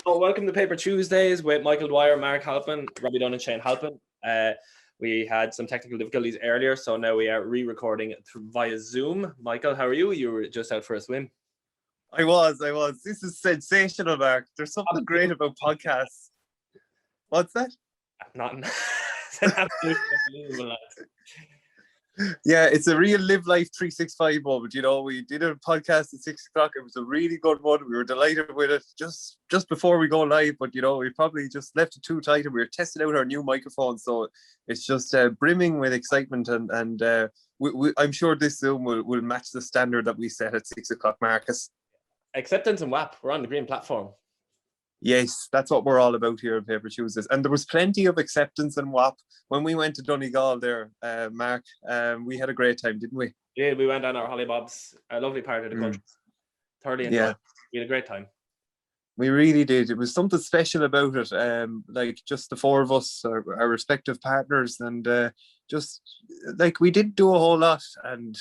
Welcome to Paper Tuesdays with Michael Dwyer, Mark Halpin, Robbie Dunn and Shane Halpin. We had some technical difficulties earlier, so now we are re-recording via Zoom. Michael, how are you? You were just out for a swim. I was. This is sensational, Mark. There's something great about podcasts. What's that? Nothing. Absolutely unbelievable. Yeah, it's a real live life 365 moment. You know, we did a podcast at 6 o'clock. It was a really good one. We were delighted with it just before we go live. But, you know, we probably just left it too tight and we were testing out our new microphone. So it's just brimming with excitement. And I'm sure this Zoom will match the standard that we set at 6 o'clock, Marcus. Acceptance and WAP. We're on the green platform. Yes, that's what we're all about here on Paper Tuesdays. And there was plenty of acceptance and WAP when we went to Donegal there, Mark. We had a great time, didn't we? Yeah, we went on our hollybobs, a lovely part of the country. Thoroughly enjoyed it. We had a great time. We really did. It was something special about it. Like just the four of us, our respective partners, and just like we didn't do a whole lot. And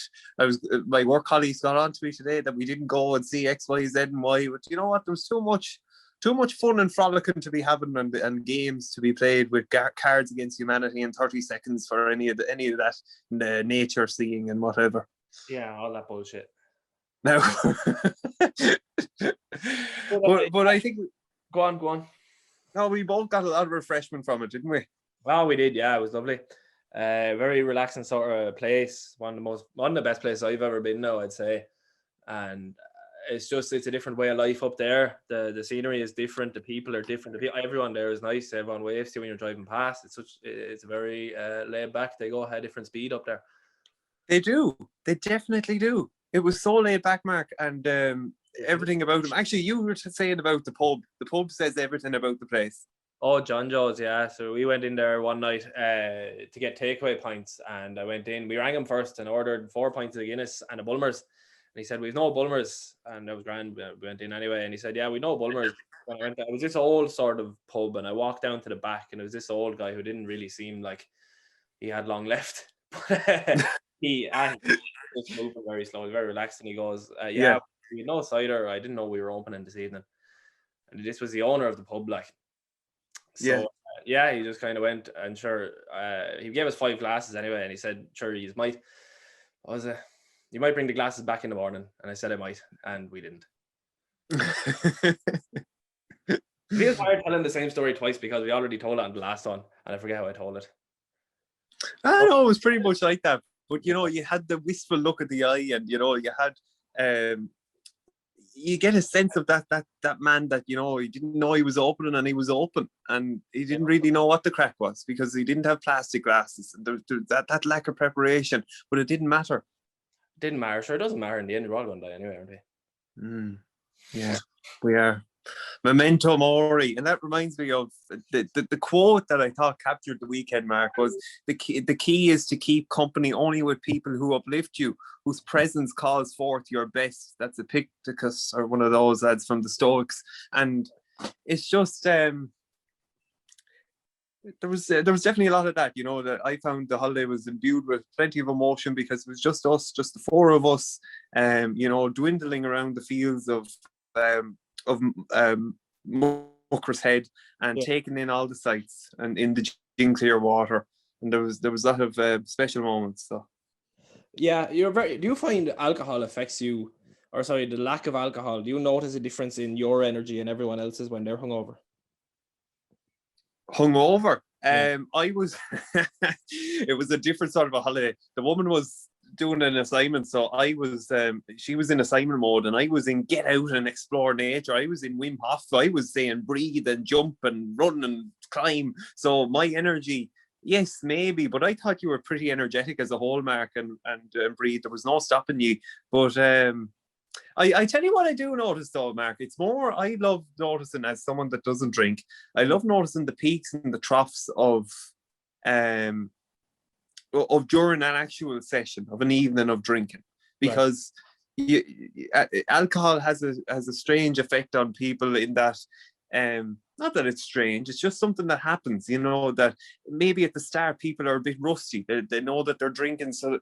my work colleagues got on to me today that we didn't go and see X, Y, Z, and Y. But you know what? There was too much fun and frolicking to be having and games to be played with Cards Against Humanity in 30 seconds for any of that nature seeing and whatever. Yeah, all that bullshit. No. but I think... Go on. No, we both got a lot of refreshment from it, didn't we? Well, we did, yeah. It was lovely. Very relaxing sort of place. One of the best places I've ever been now, I'd say. And it's a different way of life up there. The scenery is different. The people are different. Everyone there is nice. Everyone waves to you when you're driving past. It's very laid back. They go at a different speed up there. They do. They definitely do. It was so laid back, Mark, and everything about them. Actually, you were saying about the pub. The pub says everything about the place. Oh, John Joe's, yeah. So we went in there one night to get takeaway pints, and I went in. We rang him first and ordered 4 pints of Guinness and a Bulmers. And he said, we've no Bulmers, and that was grand. We went in anyway, and he said, yeah, we know Bulmers. It was this old sort of pub, and I walked down to the back, and it was this old guy who didn't really seem like he had long left. He was moving very slow, very relaxed, and he goes, we had no cider. I didn't know we were opening this evening. And this was the owner of the pub, like. So, he just kind of went, and sure, he gave us 5 glasses anyway, and he said, sure, you might bring the glasses back in the morning. And I said I might, and we didn't. It feels hard telling the same story twice because we already told it on the last one, and I forget how I told it. I know, it was pretty much like that. But, you know, you had the wistful look of the eye, and, you know, you had... you get a sense of that man that, you know, he didn't know he was opening, and he was open, and he didn't really know what the crack was because he didn't have plastic glasses, and there that lack of preparation, but it didn't matter. Didn't matter. Sure, it doesn't matter in the end. We're all going to die anyway, aren't we? Yeah, we are. Memento mori. And that reminds me of the quote that I thought captured the weekend, Mark, was the key is to keep company only with people who uplift you, whose presence calls forth your best. That's Epictetus, or one of those lads from the Stoics. And it's just there was definitely a lot of that, you know, that I found the holiday was imbued with plenty of emotion because it was just us, just the four of us, you know, dwindling around the fields of Mucker's Head and taking in all the sights and in the clear water. And there was a lot of special moments. So yeah, do you find alcohol affects you, or sorry, the lack of alcohol, do you notice a difference in your energy and everyone else's when they're hungover? Hungover. I was it was a different sort of a holiday. The woman was doing an assignment, so I was she was in assignment mode, and I was in get out and explore nature. I was in Wim Hof. I was saying breathe and jump and run and climb. So my energy, yes, maybe, but I thought you were pretty energetic as a whole, Mark, and breathe. There was no stopping you. But I tell you what I do notice though, Mark, it's more, I love noticing as someone that doesn't drink, I love noticing the peaks and the troughs of during an actual session of an evening of drinking, because alcohol has a strange effect on people in that, not that it's strange, it's just something that happens, you know, that maybe at the start people are a bit rusty, they know that they're drinking, so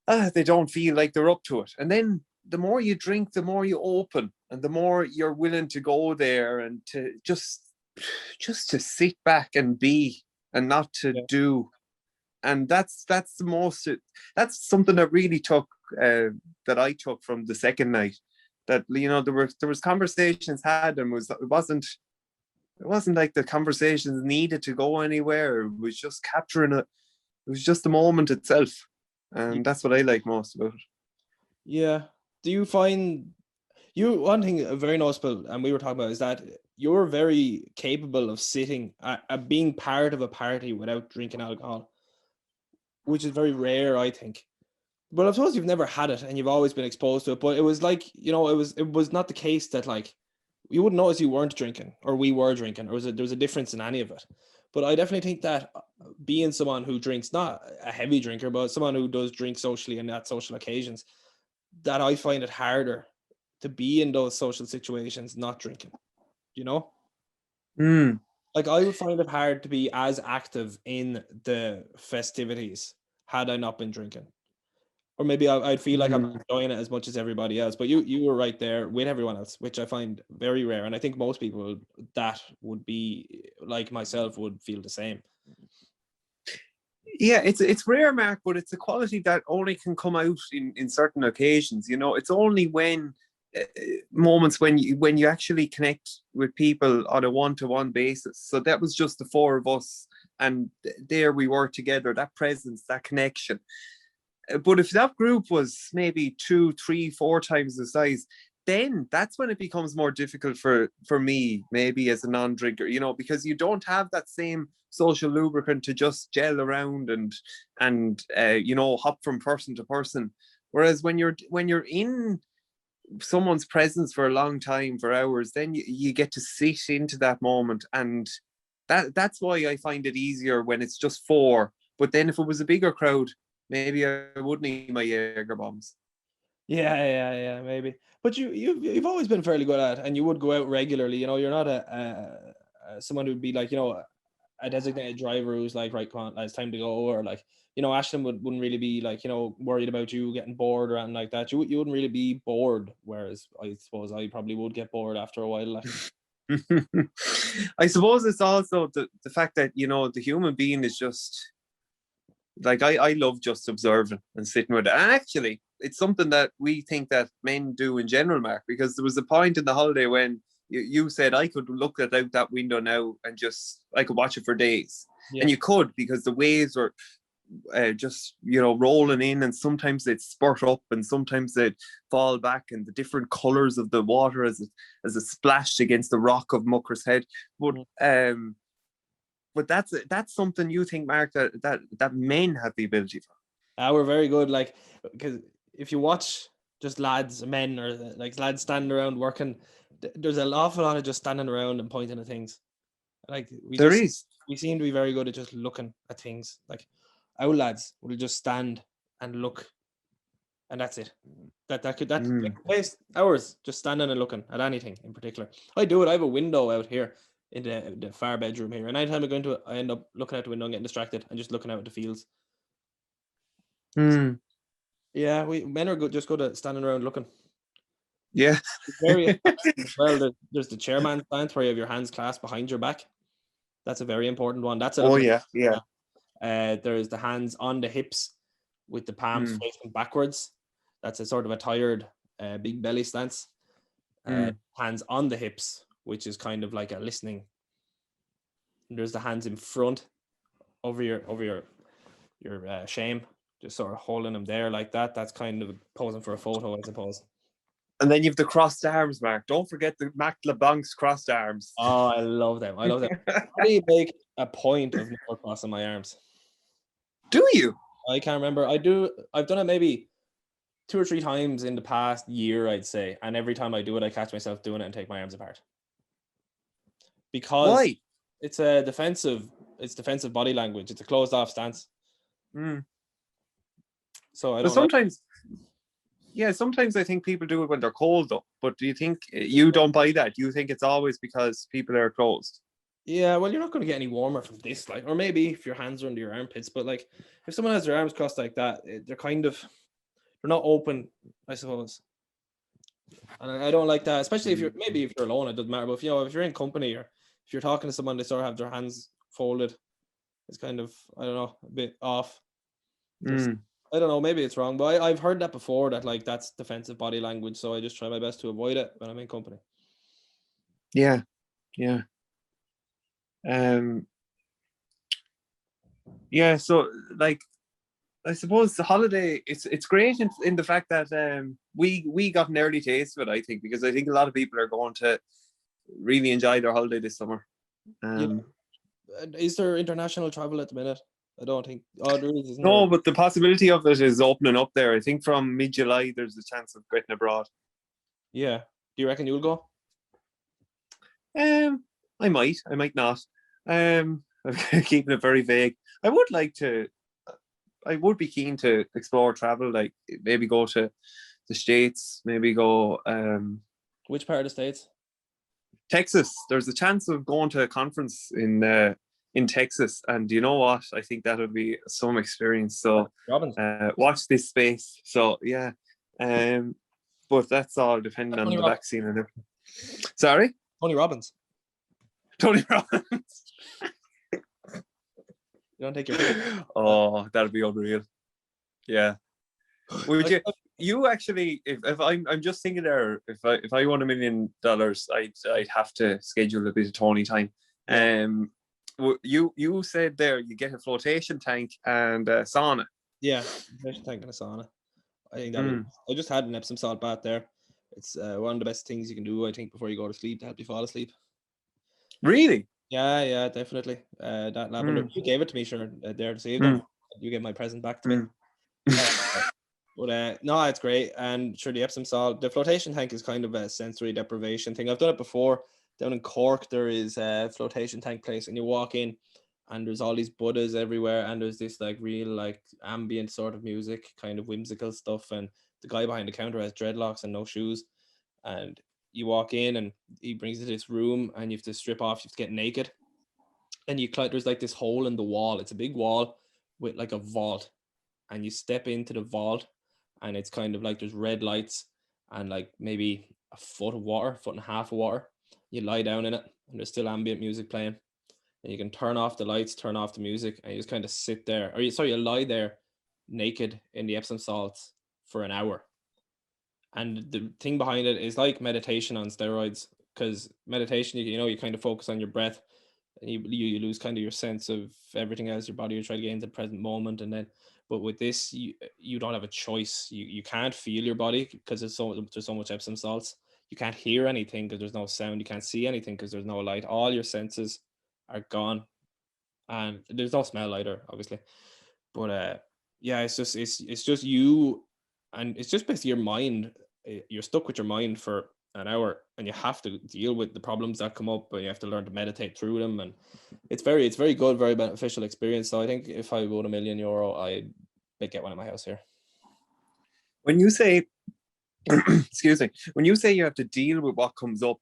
they don't feel like they're up to it, and then the more you drink, the more you open, and the more you're willing to go there and to just to sit back and be and not to do. And that's the most, that's something that really took that I took from the second night, that there was conversations had, and it wasn't like the conversations needed to go anywhere. It was just capturing it. It was just the moment itself, and that's what I like most about it. Yeah. Do you find one thing very noticeable, and we were talking about, is that you're very capable of sitting being part of a party without drinking alcohol, which is very rare, I think. But I suppose you've never had it and you've always been exposed to it. But it was like, it was not the case that like you wouldn't notice you weren't drinking or we were drinking, or there was a difference in any of it. But I definitely think that being someone who drinks, not a heavy drinker, but someone who does drink socially and at social occasions, that I find it harder to be in those social situations not drinking, Like I would find it hard to be as active in the festivities had I not been drinking. Or maybe I'd feel like I'm enjoying it as much as everybody else. But you were right there with everyone else, which I find very rare. And I think most people that would be like myself would feel the same. Yeah, it's rare, Mark, but it's a quality that only can come out in certain occasions. It's only when moments when you actually connect with people on a one-to-one basis. So that was just the four of us, and there we were together. That presence, that connection. But if that group was maybe 2, 3, 4 times the size, then that's when it becomes more difficult for me, maybe as a non-drinker, because you don't have that same social lubricant to just gel around and hop from person to person. Whereas when you're in someone's presence for a long time, for hours, then you get to sit into that moment, and that's why I find it easier when it's just 4. But then if it was a bigger crowd, maybe I would need my Jaeger bombs. Yeah, maybe. But you've always been fairly good at it, and you would go out regularly. You're not someone who'd be like, a designated driver who's like, right, come on, it's time to go, or like, Ashton wouldn't really be like, worried about you getting bored or anything like that. You wouldn't really be bored, whereas I suppose I probably would get bored after a while. Like. I suppose it's also the fact that the human being is just like, I love just observing and sitting with it. And actually, it's something that we think that men do in general, Mark, because there was a point in the holiday when you said I could look out that window now and I could watch it for days. Yeah. And you could, because the waves were just rolling in, and sometimes they'd spurt up and sometimes they'd fall back, and the different colors of the water as it splashed against the rock of Mucker's Head. But that's something you think, Mark, that men have the ability for. We're very good, like, because if you watch just men or like lads standing around working, there's an awful lot of just standing around and pointing at things. Like we seem to be very good at just looking at things. Like our lads will just stand and look, and that's it. That could waste hours just standing and looking at anything in particular. I do it. I have a window out here in the far bedroom here, and anytime I go into it, I end up looking out the window and getting distracted and just looking out at the fields. Yeah, men are good, just good at standing around looking. Yeah. Very well. There's the chairman stance where you have your hands clasped behind your back. That's a very important one. That's yeah. There's the hands on the hips with the palms facing backwards. That's a sort of a tired big belly stance. Hands on the hips, which is kind of like a listening. And there's the hands in front over your shame, just sort of holding them there like that. That's kind of posing for a photo, I suppose. And then you have the crossed arms, Mark. Don't forget the Mac LeBlanc's crossed arms. Oh, I love them. I really make a point of never crossing my arms. Do you? I can't remember. I do. I've done it maybe 2 or 3 times in the past year, I'd say. And every time I do it, I catch myself doing it and take my arms apart. Because why? It's defensive body language. It's a closed off stance. So I don't know. Sometimes I think people do it when they're cold, though. But do you think you don't buy that? Do you think it's always because people are closed? Yeah, well, you're not going to get any warmer from this, like, or maybe if your hands are under your armpits. But like, if someone has their arms crossed like that, they're not open, I suppose. And I don't like that, especially if you're alone, it doesn't matter. But if you're in company, or if you're talking to someone, they sort of have their hands folded. It's kind of, I don't know, a bit off. Just, I don't know, maybe it's wrong, but I've heard that before, that like that's defensive body language. So I just try my best to avoid it when I'm in company. Yeah. Yeah, so like I suppose the holiday, it's great in the fact that we got an early taste of it, I think, because I think a lot of people are going to really enjoy their holiday this summer. Is there international travel at the minute? I don't think. Oh, there is, isn't No, there? but the possibility of it is opening up there. I think from mid-July there's a chance of getting abroad. Yeah. Do you reckon you'll go? I might not. I'm keeping it very vague. I would be keen to explore travel, like maybe go to the States, maybe go Which part of the States? Texas. There's a chance of going to a conference in Texas, and you know what? I think that would be some experience. So watch this space. So yeah, but that's all depending on the vaccine and everything. Sorry, Tony Robbins. Tony Robbins. You don't take your pick. Oh, that'd be unreal. Yeah. Would you actually, if I'm just thinking there, if I won $1 million, I'd have to schedule a bit of Tony time. You said there you get a flotation tank and a sauna. Yeah, flotation tank and a sauna. I think that I just had an Epsom salt bath there. It's one of the best things you can do, I think, before you go to sleep, to help you fall asleep. Really? Yeah, definitely. That lavender, you gave it to me, sure, there to save them. You gave my present back to me. But no, it's great. And sure, the Epsom salt, the flotation tank is kind of a sensory deprivation thing. I've done it before. Down in Cork, there is a flotation tank place, and you walk in, and there's all these Buddhas everywhere, and there's this like real like ambient sort of music, kind of whimsical stuff. And the guy behind the counter has dreadlocks and no shoes. And you walk in, and he brings you to this room, and you have to strip off, you have to get naked. And there's like this hole in the wall. It's a big wall with like a vault. And you step into the vault, and it's kind of like there's red lights and like maybe a foot and a half of water. You lie down in it, and there's still ambient music playing. And you can turn off the lights, turn off the music, and you just kind of sit there. You lie there naked in the Epsom salts for an hour. And the thing behind it is like meditation on steroids, because meditation, you kind of focus on your breath, and you lose kind of your sense of everything else, your body, you try to get into the present moment. And then, but with this, you don't have a choice. You can't feel your body because there's so much Epsom salts. You can't hear anything because there's no sound. You can't see anything because there's no light. All your senses are gone, and there's no smell either, obviously. But yeah, it's just you, and it's just basically your mind. You're stuck with your mind for an hour, and you have to deal with the problems that come up, and you have to learn to meditate through them. And it's very good, very beneficial experience. So I think if I won €1 million, I'd get one at my house here. When you say excuse me, when you say you have to deal with what comes up,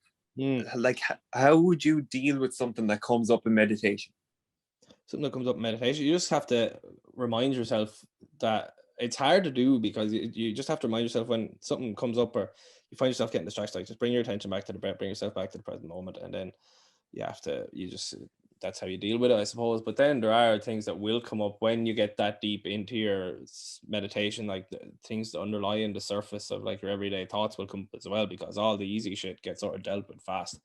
like how would you deal with something that comes up in meditation? Something that comes up in meditation, you just have to remind yourself that it's hard to do, because you just have to remind yourself when something comes up or you find yourself getting distracted, like just bring your attention back to the breath, bring yourself back to the present moment, and then that's how you deal with it, I suppose. But then there are things that will come up when you get that deep into your meditation, like the things that underlie in the surface of like your everyday thoughts will come up as well, because all the easy shit gets sort of dealt with fast.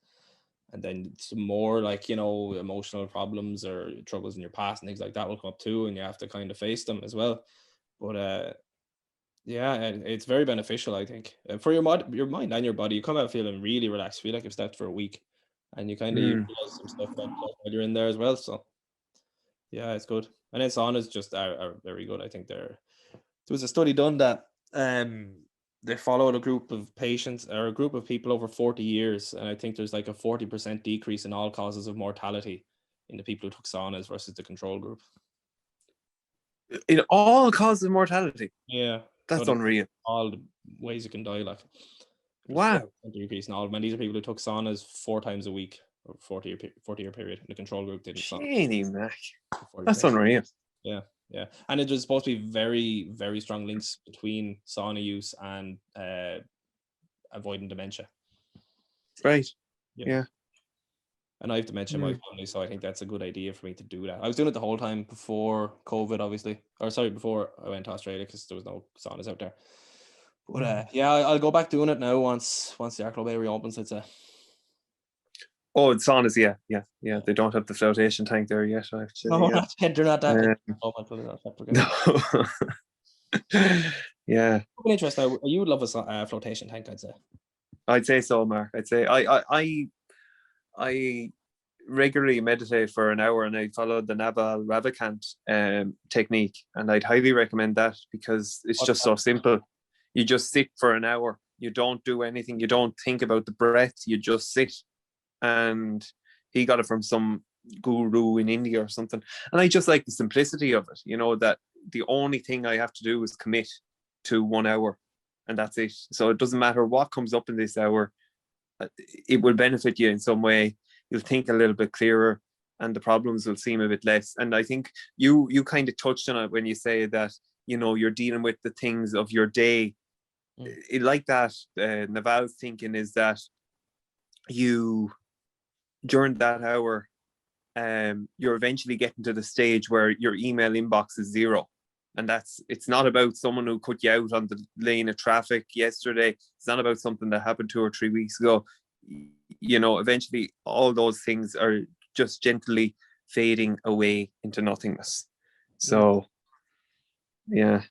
And then some more like, emotional problems or troubles in your past and things like that will come up too, and you have to kind of face them as well. But yeah, it's very beneficial, I think, for your mind and your body. You come out feeling really relaxed, feel like you've slept for a week, and you kind of utilize some stuff that while you're in there as well. So yeah, it's good. And then saunas just are very good. I think there was a study done that they followed a group of patients or a group of people over 40 years, and I think there's like a 40% decrease in all causes of mortality in the people who took saunas versus the control group. In all causes of mortality? Yeah. That's unreal. All the ways you can die, like. Wow. Decrease in all, and these are people who took saunas 4 times a week or 40-year period. The control group didn't. That's unreal. Yeah. And it was supposed to be very, very strong links between sauna use and avoiding dementia. Right. Yeah. Yeah. And I have dementia in my family, so I think that's a good idea for me to do that. I was doing it the whole time before COVID, obviously, or sorry, before I went to Australia because there was no saunas out there. But yeah, I'll go back doing it now once the Arklow Bay reopens. It's a Oh, it's saunas, yeah. They don't have the flotation tank there yet, actually. no, Yeah. they're not that big. No. Yeah. Interesting. You would love a flotation tank, I'd say. I'd say so, Mark. I'd say I regularly meditate for an hour, and I follow the Naval Ravikant technique, and I'd highly recommend that because it's just so simple. You just sit for an hour. You don't do anything. You don't think about the breath. You just sit. And he got it from some guru in India or something. And I just like the simplicity of it, that the only thing I have to do is commit to 1 hour, and that's it. So it doesn't matter what comes up in this hour. It will benefit you in some way. You'll think a little bit clearer, and the problems will seem a bit less. And I think you kind of touched on it when you say that, you're dealing with the things of your day. Like that, Naval's thinking is that you, during that hour, you're eventually getting to the stage where your email inbox is zero. And it's not about someone who cut you out on the lane of traffic yesterday. It's not about something that happened 2 or 3 weeks ago. Eventually all those things are just gently fading away into nothingness. So, yeah.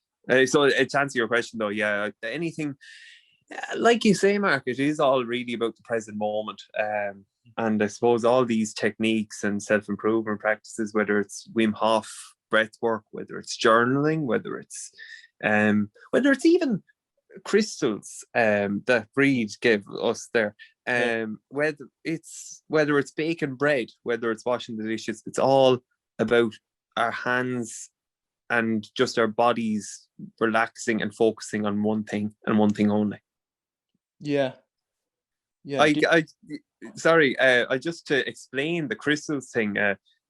So to answer your question though, yeah, anything, like you say, Mark, it is all really about the present moment. And I suppose all these techniques and self-improvement practices, whether it's Wim Hof breath work, whether it's journaling, whether it's even crystals that Breed gave us there, whether it's baking bread, whether it's washing the dishes, it's all about our hands and just our bodies relaxing and focusing on one thing and one thing only. Yeah. Sorry, I just to explain the crystals thing,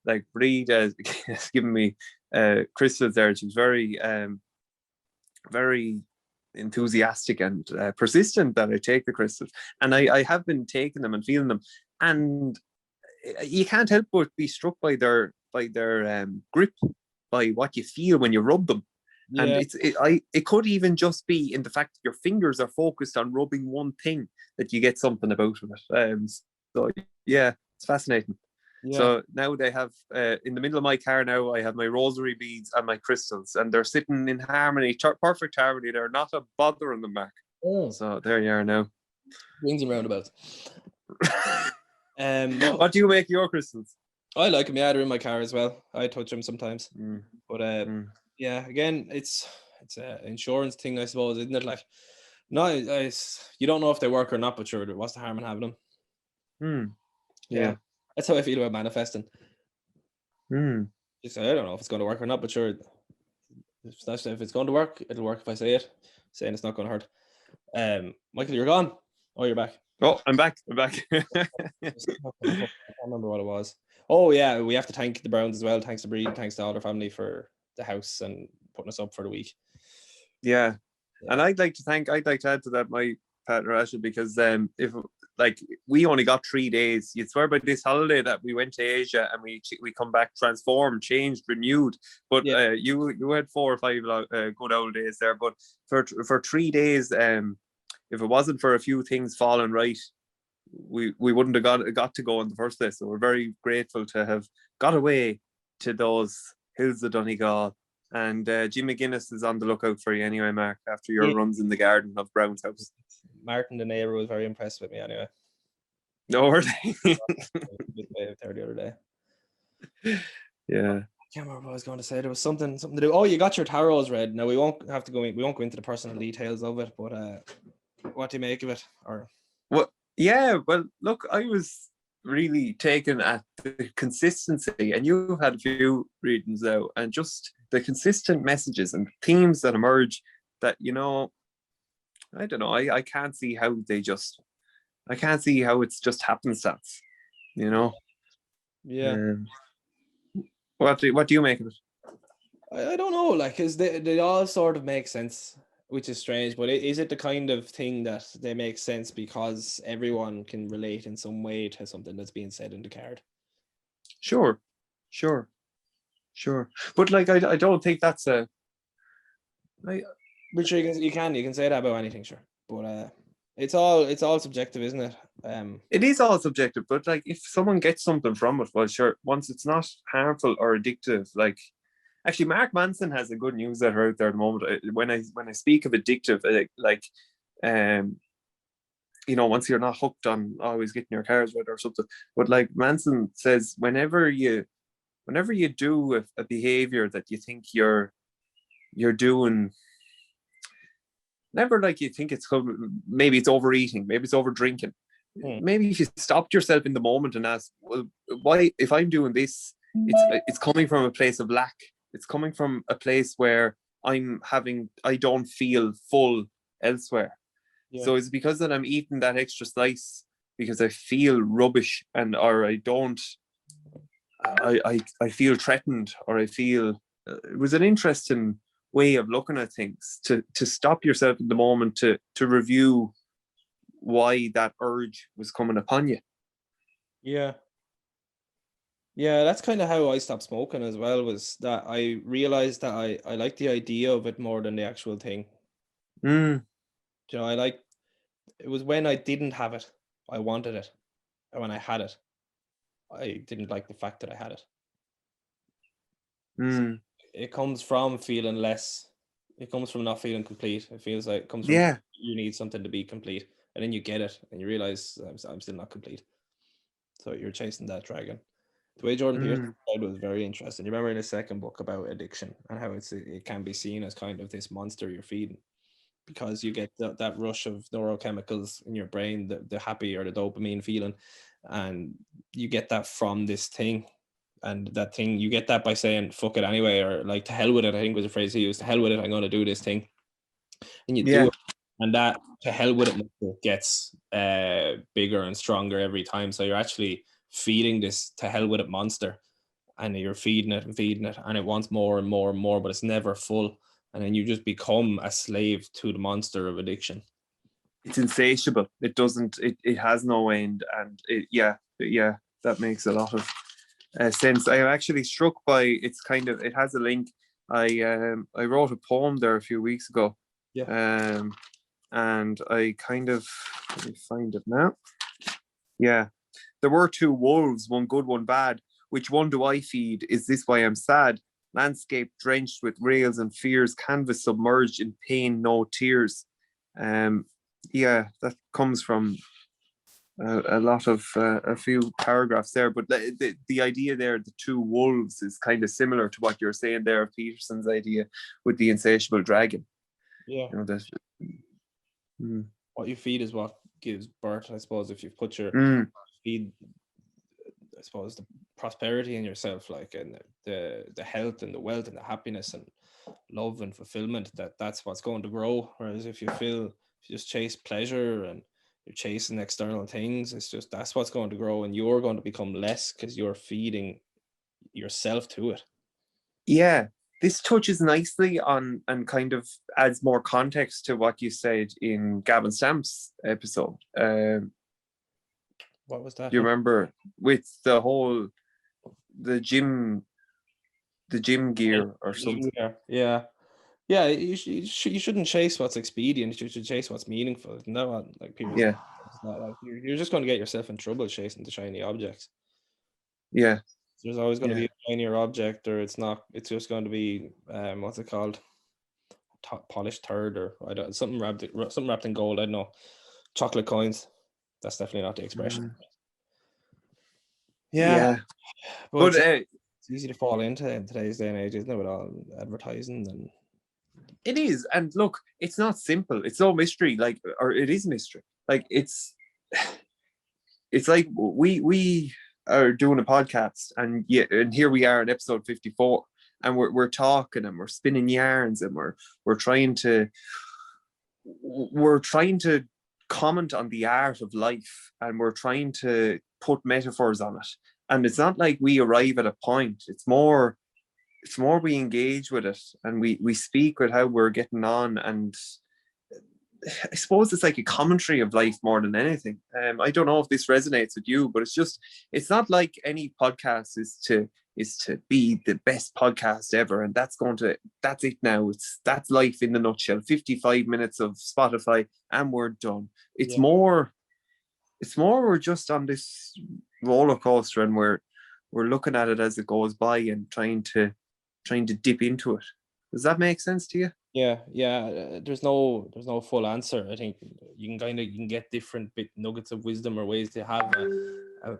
like Breed has given me crystals there. She was very very enthusiastic and persistent that I take the crystals, and I have been taking them and feeling them, and you can't help but be struck by their grip, by what you feel when you rub them. Yeah. And it could even just be in the fact that your fingers are focused on rubbing one thing that you get something about it. So yeah, it's fascinating. Yeah. So now they have in the middle of my car now, I have my rosary beads and my crystals, and they're sitting in harmony, perfect harmony. They're not a bother in the Mark. Oh. So there you are now. Rings and roundabouts. What do you make your crystals? I like them. Yeah, they're in my car as well. I touch them sometimes. But yeah, again, it's an insurance thing, I suppose, isn't it? Like, no, you don't know if they work or not, but sure, what's the harm in having them? Yeah, that's how I feel about manifesting. Just, I don't know if it's going to work or not, but sure, if it's going to work, it'll work if I say it. Saying it's not going to hurt. Michael, you're gone. Oh, you're back. Oh, I'm back. I can't remember what it was. Oh yeah, we have to thank the Browns as well. Thanks to Breed, thanks to all their family for the house and putting us up for the week. Yeah. And I'd like to add to that my partner Ashley, because if like we only got 3 days, you'd swear by this holiday that we went to Asia and we come back transformed, changed, renewed. But you had 4 or 5 good old days there. But for 3 days, if it wasn't for a few things falling right, we wouldn't have got to go in the first place. So we're very grateful to have got away to those hills of Donegal. And Jim McGuinness is on the lookout for you anyway, Mark, after your runs in the garden of Brown's house. Martin, the neighbour, was very impressed with me anyway. No, were they? There the other day. Yeah. I can't remember what I was going to say. There was something to do. Oh, you got your tarots read. Now we won't go into the personal details of it, but what do you make of it? Or well, look, I was really taken at the consistency, and you had a few readings out, and just the consistent messages and themes that emerge that, I don't know, I can't see how it's just happenstance, Yeah. What do you make of it? I don't know, like, cause they all sort of make sense. which is strange. But is it the kind of thing that they make sense because everyone can relate in some way to something that's being said in the card? Sure. But like, I don't think that's a. But sure, you can say that about anything, sure. But it's all subjective, isn't it? It is all subjective, but like, if someone gets something from it, well, sure. Once it's not harmful or addictive, like, actually, Mark Manson has a good newsletter out there at the moment. When I speak of addictive, once you're not hooked on always getting your cars wet or something, but like Manson says, whenever you do a behavior that you think you're doing, never like you think it's maybe it's overeating, maybe it's over drinking. Maybe if you stopped yourself in the moment and asked, well, why, if I'm doing this, it's coming from a place of lack. It's coming from a place where I don't feel full elsewhere. Yeah. So it's because that I'm eating that extra slice because I feel rubbish, or I feel threatened, or I feel it was an interesting way of looking at things, to stop yourself in the moment, to review why that urge was coming upon you. Yeah, that's kind of how I stopped smoking as well, was that I realized that I like the idea of it more than the actual thing. It was when I didn't have it, I wanted it, and when I had it, I didn't like the fact that I had it. So it comes from feeling less. It comes from not feeling complete. It feels like it comes from you need something to be complete, and then you get it, and you realize I'm still not complete. So you're chasing that dragon. The way Jordan Peterson said was very interesting. You remember in his second book about addiction and how it can be seen as kind of this monster you're feeding, because you get that rush of neurochemicals in your brain, the happy or the dopamine feeling, and you get that from this thing. And that thing, you get that by saying fuck it anyway, or like to hell with it, I think was a phrase he used. To hell with it, I'm going to do this thing. And you do it, and that to hell with it gets bigger and stronger every time. So you're actually feeding this to hell with it monster, and you're feeding it, and it wants more and more and more, but it's never full. And then you just become a slave to the monster of addiction. It's insatiable. It doesn't. It has no end, and that makes a lot of sense. I am actually struck by its kind of. It has a link. I wrote a poem there a few weeks ago. Yeah. And I kind of, let me find it now. Yeah. There were two wolves, one good, one bad. Which one do I feed? Is this why I'm sad? Landscape drenched with rails and fears, canvas submerged in pain, no tears. That comes from a lot of a few paragraphs there, but the idea there, the two wolves, is kind of similar to what you're saying there of Peterson's idea with the insatiable dragon. Yeah. What you feed is what gives birth, I suppose. If you put your feed, I suppose, the prosperity in yourself, like, and the health and the wealth and the happiness and love and fulfillment, that's what's going to grow. Whereas if you just chase pleasure and you're chasing external things, it's just, that's what's going to grow, and you're going to become less because you're feeding yourself to it. Yeah. This touches nicely on and kind of adds more context to what you said in Gavin Stamp's episode. What was that? You remember with the gym gear or something? Yeah. You shouldn't chase what's expedient. You should chase what's meaningful. No, like people. Yeah. Like, you're just going to get yourself in trouble chasing the shiny objects. Yeah. There's always going to be a shinier object, or it's not. It's just going to be what's it called? Polished turd, or something wrapped in gold. I don't know. Chocolate coins. That's definitely not the expression. Yeah. But it's easy to fall into in today's day and age, isn't it? With all advertising and. It is, and look, it's not simple. It's no mystery, or it is mystery. Like it's like we are doing a podcast, and here we are in episode 54, and we're talking and we're spinning yarns, and we're trying to comment on the art of life, and we're trying to put metaphors on it. And it's not like we arrive at a point. It's more it's more we engage with it, and we speak with how we're getting on, and I suppose it's like a commentary of life more than anything. I don't know if this resonates with you, but it's not like any podcast is to be the best podcast ever, and that's it now. That's life in the nutshell. 55 minutes of Spotify and we're done. It's more we're just on this roller coaster, and we're looking at it as it goes by and trying to dip into it. Does that make sense to you? Yeah. There's no full answer. I think you can get different bit nuggets of wisdom or ways to have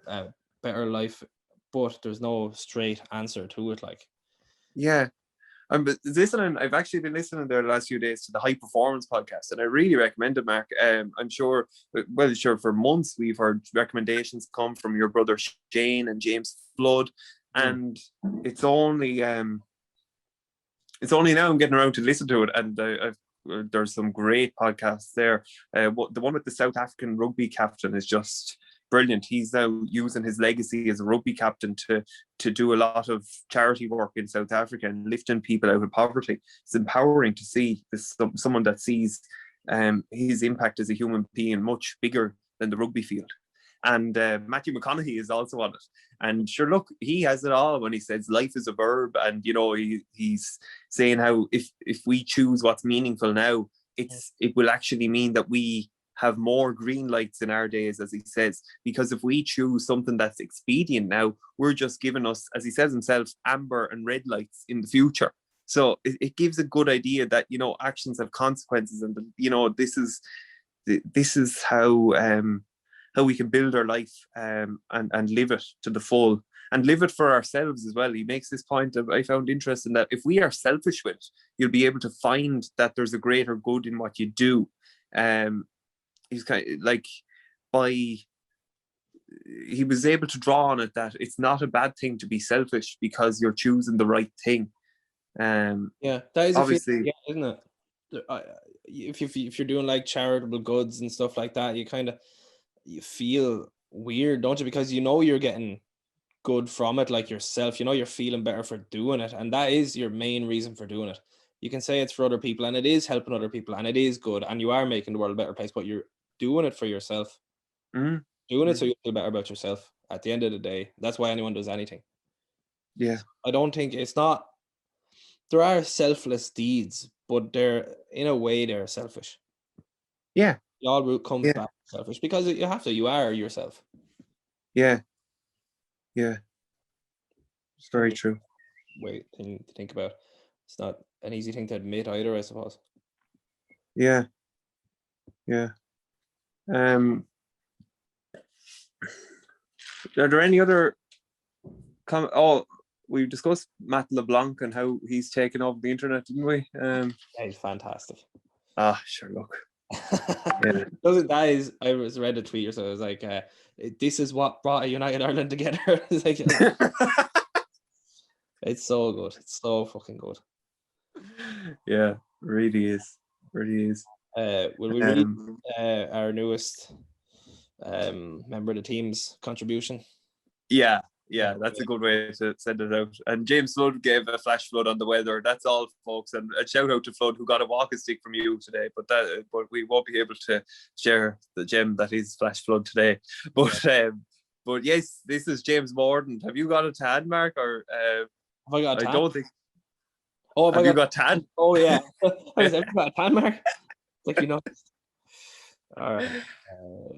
a better life, but there's no straight answer to it. Like, yeah, I've actually been listening there the last few days to the High Performance podcast, and I really recommend it, Mark. I'm sure, for months we've heard recommendations come from your brother Shane and James Flood, and it's only now I'm getting around to listen to it, and there's some great podcasts there. The one with the South African rugby captain is just brilliant. He's now using his legacy as a rugby captain to do a lot of charity work in South Africa and lifting people out of poverty. It's empowering to see someone that sees his impact as a human being much bigger than the rugby field. And Matthew McConaughey is also on it. And sure, look, he has it all when he says life is a verb. And, he's saying how if we choose what's meaningful now, it will actually mean that we have more green lights in our days, as he says, because if we choose something that's expedient now, we're just giving us, as he says himself, amber and red lights in the future. So it gives a good idea that, actions have consequences, and, this is how we can build our life and live it to the full, and live it for ourselves as well. He makes this point that I found interesting, that if we are selfish with it, you'll be able to find that there's a greater good in what you do. He's kind of like, he was able to draw on it that it's not a bad thing to be selfish because you're choosing the right thing. That is obviously, isn't it? If you're doing like charitable goods and stuff like that, you feel weird, don't you? Because you're getting good from it, like yourself. You're feeling better for doing it, and that is your main reason for doing it. You can say it's for other people, and it is helping other people, and it is good, and you are making the world a better place, but you're doing it for yourself. Doing it so you feel better about yourself. At the end of the day, that's why anyone does anything. Yeah. I don't think there are selfless deeds, but in a way they're selfish. Yeah. It all comes back to selfish, because you have to. You are yourself. Yeah. It's very true. Thing to think about. It's not an easy thing to admit either, I suppose. Yeah. Are there any other we discussed Matt LeBlanc and how he's taken over the internet, didn't we? He's fantastic. Sure, look. I was read a tweet or so. I was like, this is what brought United Ireland together. It's like, it's so good. It's so fucking good. Yeah, really is. Will we read our newest member of the team's contribution? Yeah, that's a good way to send it out. And James Flood gave a flash flood on the weather. That's all, folks. And a shout out to Flood, who got a walking stick from you today. But we won't be able to share the gem that is flash flood today. But yes, this is James Morden. Have you got a tan, Mark? Or have I got a tan? I don't think. Oh, have you got tan? Oh yeah. Have you got a tan, Mark? Like, All right.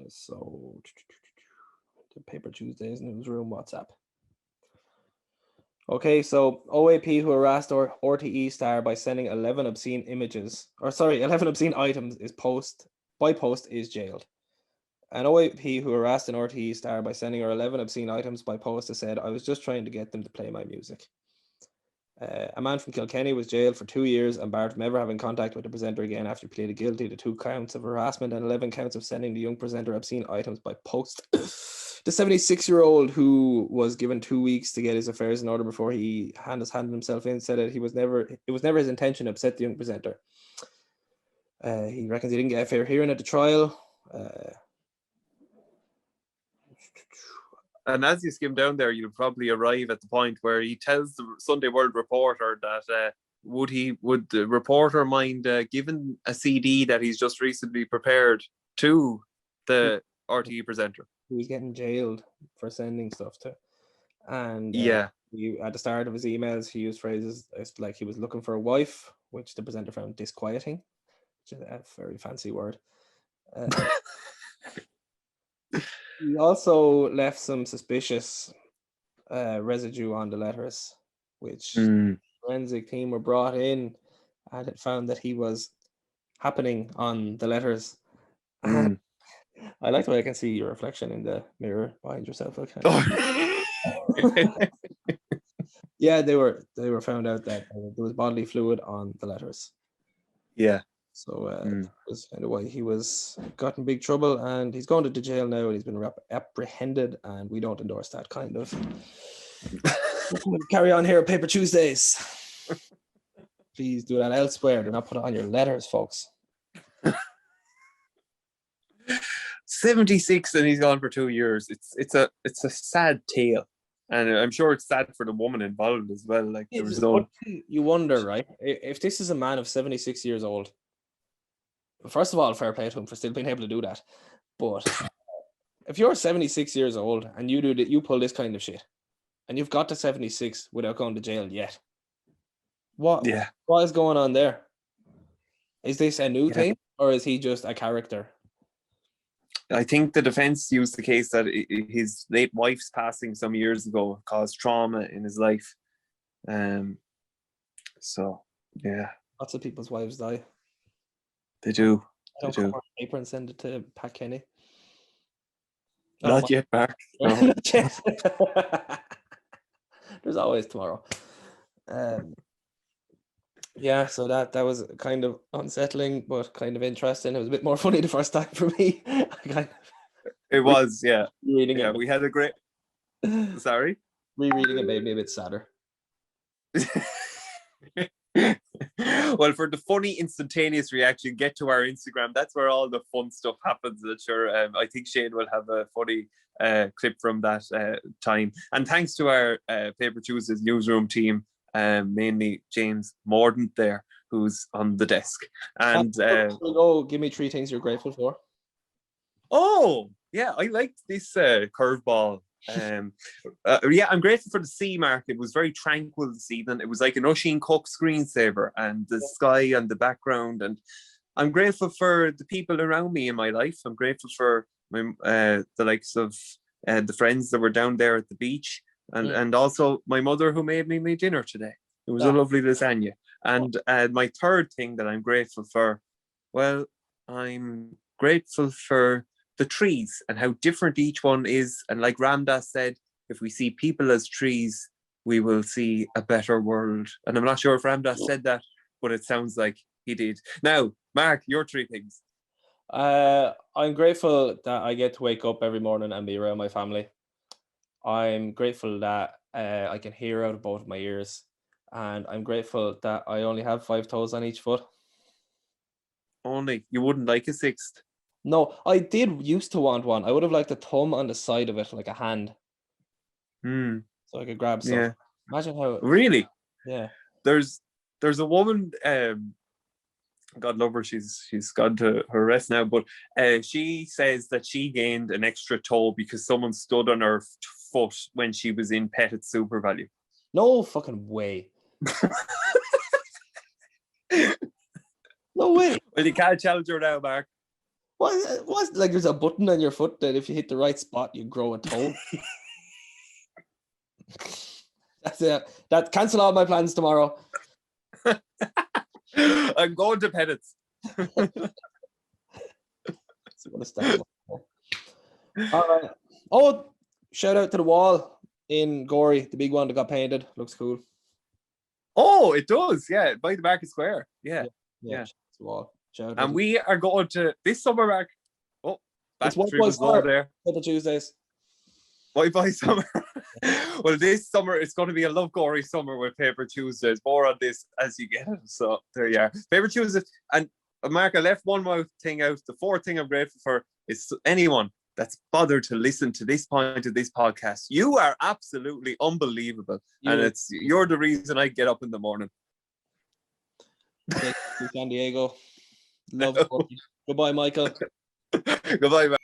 So the Paper Tuesdays newsroom WhatsApp. Okay, so OAP who harassed RTE star by sending 11 obscene items is jailed. An OAP who harassed an RTE star by sending her 11 obscene items by post has said, "I was just trying to get them to play my music." A man from Kilkenny was jailed for 2 years and barred from ever having contact with the presenter again after he pleaded guilty to 2 counts of harassment and 11 counts of sending the young presenter obscene items by post. The 76-year-old, who was given 2 weeks to get his affairs in order before he handed himself in, said that it was never his intention to upset the young presenter. He reckons he didn't get a fair hearing at the trial. And as you skim down there, you'll probably arrive at the point where he tells the Sunday World Reporter that would the reporter mind giving a CD that he's just recently prepared to the RTE presenter. He was getting jailed for sending stuff to. And at the start of his emails, he used phrases like he was looking for a wife, which the presenter found disquieting, which is a very fancy word. He also left some suspicious residue on the letters, which the forensic team were brought in, and it found that he was happening on the letters. And I like the way I can see your reflection in the mirror behind yourself. Yeah, they were found out that there was bodily fluid on the letters. Yeah. So that was kind of why he got in big trouble, and he's going to the jail now, and he's been apprehended, and we don't endorse that kind of. Carry on here at Paper Tuesdays. Please do that elsewhere. Do not put it on your letters, folks. 76 and he's gone for 2 years. It's a sad tale, and I'm sure it's sad for the woman involved as well. Like there was no. You wonder, right? If this is a man of 76 years old. First of all, fair play to him for still being able to do that. But if you're 76 years old and you pull this kind of shit, and you've got to 76 without going to jail yet, what is going on there? Is this a new thing, or is he just a character? I think the defense used the case that his late wife's passing some years ago caused trauma in his life. So yeah, lots of people's wives die. They do. Don't cover a paper and send it to Pat Kenny. Not yet, Mark. No. Not yet. There's always tomorrow. Yeah, so that was kind of unsettling, but kind of interesting. It was a bit more funny the first time for me. It was, yeah. Reading it. We had a great. Sorry. Rereading it made me a bit sadder. Well, for the funny instantaneous reaction, get to our Instagram. That's where all the fun stuff happens. Sure, I think Shane will have a funny clip from that time. And thanks to our Paper Tuesdays newsroom team, mainly James Mordaunt there, who's on the desk. And give me 3 things you're grateful for. Oh, yeah, I liked this curveball. I'm grateful for the sea, Mark. It was very tranquil this evening. It was like an Oisin Cook screensaver, and the sky and the background. And I'm grateful for the people around me in my life. I'm grateful for the likes of the friends that were down there at the beach, and also my mother who made me my dinner today. It was a lovely lasagna. And my third thing that I'm grateful for, well, I'm grateful for the trees and how different each one is. And like Ramdas said, if we see people as trees, we will see a better world. And I'm not sure if Ramdas said that, but it sounds like he did. Now, Mark, your 3 things. I'm grateful that I get to wake up every morning and be around my family. I'm grateful that I can hear out of both of my ears. And I'm grateful that I only have 5 toes on each foot. Only? You wouldn't like a 6th? No, I did used to want one. I would have liked a thumb on the side of it, like a hand. So I could grab stuff. Yeah. Imagine how... Really? Yeah. There's a woman, God love her, she's gone to her rest now, but she says that she gained an extra toe because someone stood on her foot when she was in Pettit Super Value. No fucking way. No way. Well, you can't challenge her now, Mark. What? Like there's a button on your foot that if you hit the right spot, you grow a toe. That's it. That cancel all my plans tomorrow. I'm going to Pettit's. All right. Oh, shout out to the wall in Gorey, the big one that got painted. Looks cool. Oh, it does. Yeah, by the Market Square. Yeah. Wall. And we are going to this summer, Mark. Oh, it's battery was low there. Paper Tuesdays. Bye summer. Well, this summer it's going to be a love gory summer with Paper Tuesdays. More on this as you get it. So there you are. Paper Tuesdays. And Mark, I left one more thing out. The 4th thing I'm grateful for is anyone that's bothered to listen to this point of this podcast. You are absolutely unbelievable. And you're the reason I get up in the morning. Thank you, San Diego. Love. Goodbye, Michael. Goodbye, man.